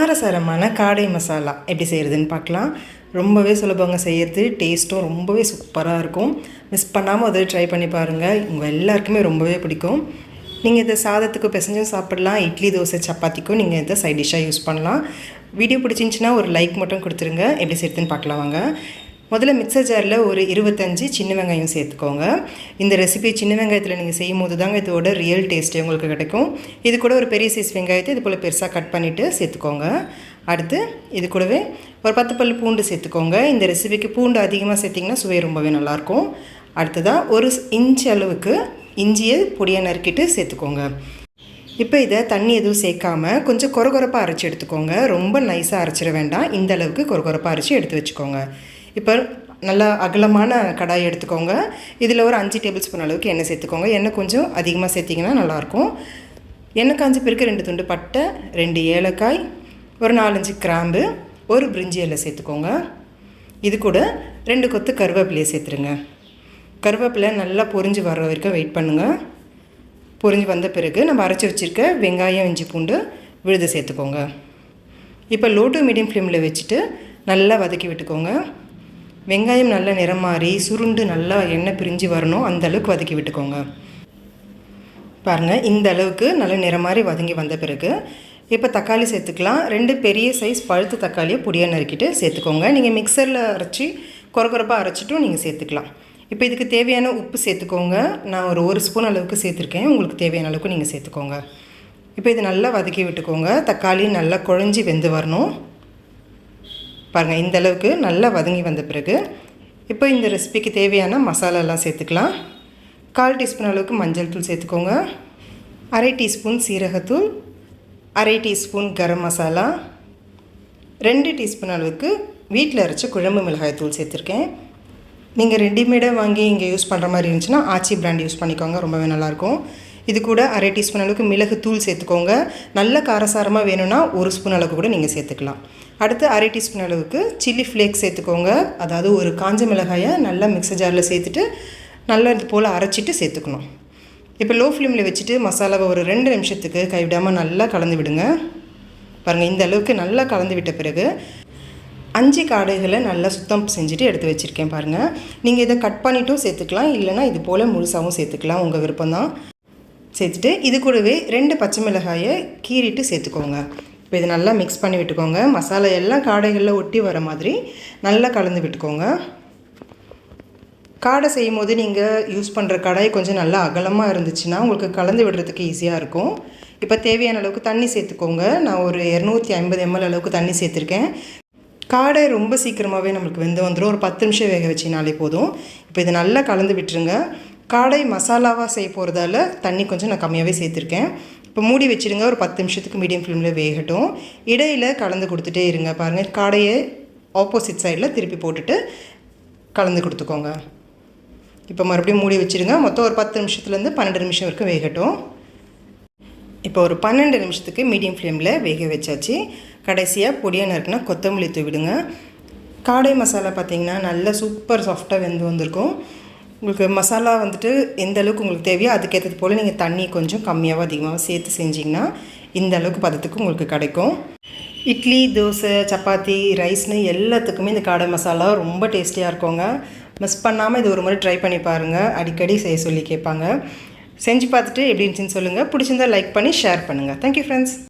காரசாரமான காடை மசாலா எப்படி செய்கிறதுன்னு பார்க்கலாம். ரொம்பவே சுலபங்க செய்கிறது, டேஸ்ட்டும் ரொம்பவே சூப்பராக இருக்கும். மிஸ் பண்ணாமல் அதை ட்ரை பண்ணி பாருங்கள், உங்கள் எல்லாருக்குமே ரொம்பவே பிடிக்கும். நீங்கள் இதை சாதத்துக்கு பிசைஞ்சும் சாப்பிடலாம், இட்லி தோசை சப்பாத்திக்கும் நீங்கள் இதை சைட் டிஷ்ஷாக யூஸ் பண்ணலாம். வீடியோ பிடிச்சிருந்துச்சின்னா ஒரு லைக் மட்டும் கொடுத்துருங்க. எப்படி செய்கிறதுன்னு பார்க்கலாம் வாங்க. முதல்ல மிக்சர் ஜாரில் ஒரு 25 சின்ன வெங்காயம் சேர்த்துக்கோங்க. இந்த ரெசிபி சின்ன வெங்காயத்தில் நீங்கள் செய்யும் போது தாங்க இதோட ரியல் டேஸ்ட்டே உங்களுக்கு கிடைக்கும். இது கூட ஒரு பெரிய சைஸ் வெங்காயத்தை இது போல் பெருசாக கட் பண்ணிவிட்டு சேர்த்துக்கோங்க. அடுத்து இது கூடவே ஒரு 10 பல் பூண்டு சேர்த்துக்கோங்க. இந்த ரெசிபிக்கு பூண்டு அதிகமாக சேர்த்திங்கன்னா சுவை ரொம்பவே நல்லாயிருக்கும். அடுத்ததாக ஒரு இன்ச் அளவுக்கு இஞ்சியை பொடியாக நறுக்கிட்டு சேர்த்துக்கோங்க. இப்போ இதை தண்ணி எதுவும் சேர்க்காமல் கொஞ்சம் கொரகொரப்பாக அரைச்சி எடுத்துக்கோங்க. ரொம்ப நைஸாக அரைச்சிட வேண்டாம், இந்த அளவுக்கு கொரகொரப்பாக அரைச்சி எடுத்து வச்சுக்கோங்க. இப்போ நல்லா அகலமான கடாய் எடுத்துக்கோங்க. இதில் ஒரு 5 டேபிள் ஸ்பூன் அளவுக்கு எண்ணெய் சேர்த்துக்கோங்க. எண்ணெய் கொஞ்சம் அதிகமாக சேர்த்திங்கன்னா நல்லாயிருக்கும். எண்ணெய் காஞ்ச பிறகு 2 துண்டு பட்டை, 2 ஏலக்காய், ஒரு 4-5 கிராம்பு, ஒரு பிரிஞ்சி இலை சேர்த்துக்கோங்க. இது கூட 2 கொத்து கருவேப்பிலையை சேர்த்துருங்க. கருவேப்பிலை நல்லா பொரிஞ்சு வர்ற வரைக்கும் வெயிட் பண்ணுங்கள். பொரிஞ்சு வந்த பிறகு நம்ம அரைச்சி வச்சுருக்க வெங்காயம், இஞ்சி, பூண்டு விழுது சேர்த்துக்கோங்க. இப்போ லோ டு மீடியம் ஃப்ளேமில் வச்சுட்டு நல்லா வதக்கி விட்டுக்கோங்க. வெங்காயம் நல்லா நிறம் மாறி சுருண்டு நல்லா எண்ணெய் பிரிஞ்சு வரணும், அந்தளவுக்கு வதக்கி விட்டுக்கோங்க. பாருங்கள், இந்த அளவுக்கு நல்லா நிறம் மாறி வதங்கி வந்த பிறகு இப்போ தக்காளி சேர்த்துக்கலாம். 2 பெரிய சைஸ் பழுத்த தக்காளியை பொடியாக நறுக்கிட்டு சேர்த்துக்கோங்க. நீங்கள் மிக்சரில் அரைச்சி கொரகொரப்பாக அரைச்சிட்டும் நீங்கள் சேர்த்துக்கலாம். இப்போ இதுக்கு தேவையான உப்பு சேர்த்துக்கோங்க. நான் ஒரு ஸ்பூன் அளவுக்கு சேர்த்துருக்கேன், உங்களுக்கு தேவையான அளவுக்கு நீங்கள் சேர்த்துக்கோங்க. இப்போ இது நல்லா வதக்கி விட்டுக்கோங்க. தக்காளி நல்லா குழஞ்சி வெந்து வரணும். பாருங்கள், இந்த அளவுக்கு நல்லா வதங்கி வந்த பிறகு இப்போ இந்த ரெசிபிக்கு தேவையான மசாலாலாம் சேர்த்துக்கலாம். 1/4 டீஸ்பூன் அளவுக்கு மஞ்சள் தூள் சேர்த்துக்கோங்க. 1/2 டீஸ்பூன் சீரகத்தூள், 1/2 டீஸ்பூன் கரம் மசாலா, 2 டீஸ்பூன் அளவுக்கு வீட்டில் அரைச்ச குழம்பு மிளகாய் தூள் சேர்த்துருக்கேன். நீங்கள் ரெடிமேடாக வாங்கி இங்கே யூஸ் பண்ணுற மாதிரி இருந்துச்சுன்னா ஆச்சி பிராண்ட் யூஸ் பண்ணிக்கோங்க, ரொம்பவே நல்லாயிருக்கும். இது கூட 1/2 டீஸ்பூன் அளவுக்கு மிளகு தூள் சேர்த்துக்கோங்க. நல்ல காரசாரமாக வேணும்னா 1 ஸ்பூன் அளவுக்கு கூட நீங்கள் சேர்த்துக்கலாம். அடுத்து 1/2 டீஸ்பூன் அளவுக்கு சில்லி ஃப்ளேக்ஸ் சேர்த்துக்கோங்க. அதாவது ஒரு காஞ்ச மிளகாயை நல்லா மிக்சர் ஜாரில் சேர்த்துட்டு நல்லா இது போல் அரைச்சிட்டு சேர்த்துக்கணும். இப்போ லோ ஃப்ளேமில் வச்சுட்டு மசாலாவை ஒரு 2 நிமிஷத்துக்கு கைவிடாமல் நல்லா கலந்து விடுங்க. பாருங்கள், இந்த அளவுக்கு நல்லா கலந்து விட்ட பிறகு 5 காடைகளை நல்லா சுத்தம் செஞ்சுட்டு எடுத்து வச்சுருக்கேன். பாருங்கள், நீங்கள் இதை கட் பண்ணிட்டும் சேர்த்துக்கலாம், இல்லைனா இது போல் முழுசாகவும் சேர்த்துக்கலாம், உங்கள் விருப்பம்தான். சேர்த்துட்டு இது கூடவே 2 பச்சை மிளகாயை கீறிட்டு சேர்த்துக்கோங்க. இப்போ இது நல்லா மிக்ஸ் பண்ணி விட்டுக்கோங்க. மசாலா எல்லாம் காடைகளில் ஒட்டி வர மாதிரி நல்லா கலந்து விட்டுக்கோங்க. காடை செய்யும் போது நீங்கள் யூஸ் பண்ணுற கடாய் கொஞ்சம் நல்லா அகலமாக இருந்துச்சுன்னா உங்களுக்கு கலந்து விடுறதுக்கு ஈஸியாக இருக்கும். இப்போ தேவையான அளவுக்கு தண்ணி சேர்த்துக்கோங்க. நான் ஒரு 250 ml அளவுக்கு தண்ணி சேர்த்துருக்கேன். காடை ரொம்ப சீக்கிரமாகவே நம்மளுக்கு வெந்து வந்துடும், ஒரு 10 நிமிஷம் வேக வச்சினாலே போதும். இப்போ இது நல்லா கலந்து விட்டுருங்க. காடை மசாலாவாக செய்ய போகிறதால தண்ணி கொஞ்சம் நான் கம்மியாகவே சேர்த்துருக்கேன். இப்போ மூடி வச்சுருங்க. ஒரு 10 நிமிஷத்துக்கு மீடியம் ஃப்ளேமில் வேகட்டும். இடையில் கலந்து கொடுத்துட்டே இருங்க. பாருங்கள், காடையை ஆப்போசிட் சைடில் திருப்பி போட்டுட்டு கலந்து கொடுத்துக்கோங்க. இப்போ மறுபடியும் மூடி வச்சுருங்க. மொத்தம் ஒரு 10 நிமிஷத்துலேருந்து 12 நிமிஷம் வரைக்கும் வேகட்டும். இப்போ ஒரு 12 நிமிஷத்துக்கு மீடியம் ஃப்ளேமில் வேக வச்சாச்சு. கடைசியாக பொடியாக நறுக்குனா கொத்தமல்லி தூவிடுங்க. காடை மசாலா பார்த்திங்கன்னா நல்லா சூப்பர் சாஃப்டாக வெந்து வந்திருக்கும். உங்களுக்கு மசாலா வந்துட்டு எந்த அளவுக்கு உங்களுக்கு தேவையோ அதுக்கேற்றது போல் நீங்கள் தண்ணி கொஞ்சம் கம்மியாக அதிகமாக சேர்த்து செஞ்சிங்கன்னா இந்த அளவுக்கு பதத்துக்கு உங்களுக்கு கிடைக்கும். இட்லி, தோசை, சப்பாத்தி, ரைஸ்னு எல்லாத்துக்குமே இந்த காடை மசாலா ரொம்ப டேஸ்டியாக இருக்குங்க. மிஸ் பண்ணாமல் இது ஒரு முறை ட்ரை பண்ணி பாருங்கள். அடிக்கடி செய்ய சொல்லி கேட்பாங்க. செஞ்சு பார்த்துட்டு எப்படி இருந்துச்சுன்னு சொல்லுங்கள். பிடிச்சிருந்தால் லைக் பண்ணி ஷேர் பண்ணுங்கள். Thank you friends.